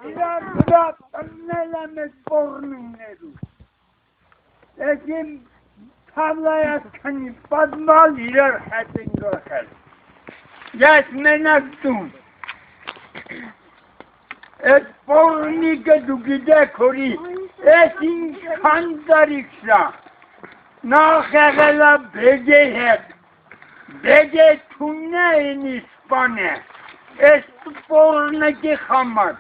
իրար վրա տննել եմ ես պորնումներու, եկիմ թավլայացքանի պատմալ իրար հետ են գողել, ես մենակ տուն, ես պորնիկը դու գիտեք հորի, ես ինքան տարիքսա, նախ եղելա բեգե հետ, բեգե թուննե են իսպան է, ես պորնիկի խամար,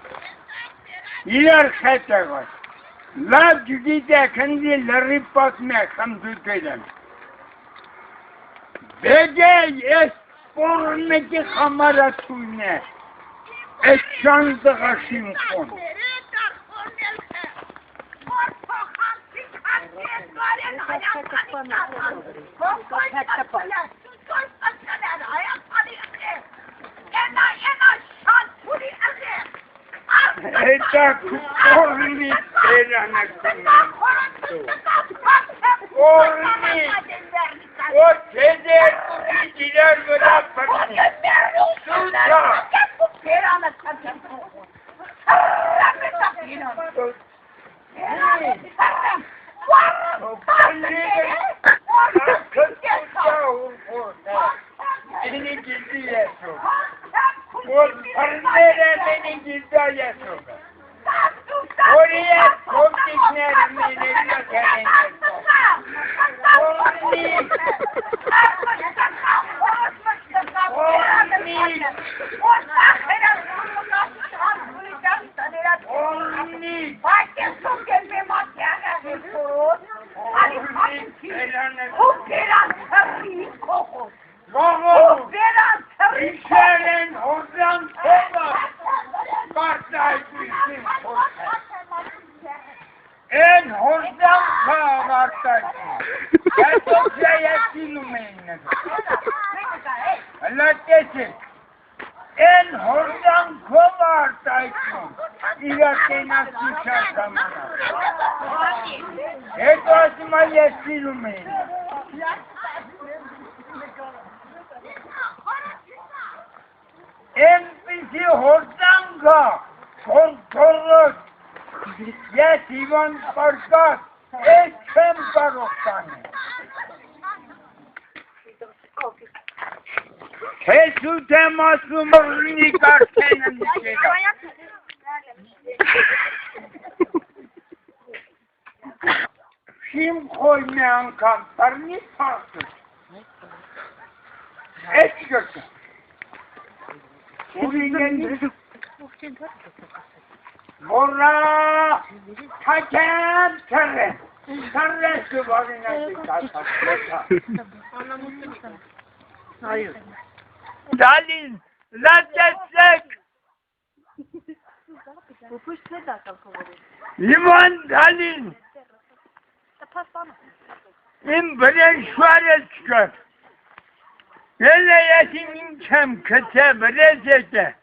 իրար հետ եղած, լավ գիտեք հնդի լրի պատմե խմդուտել եմ, բեգե ես պորնիկի խամարացուն է, ես շան տղաշին խոն, Eta corni erano corni o c'è di largo da parte Dalin, latesek. Limon dalin. İm beren şuare çıkar. Hele yetin inçem kete berezete.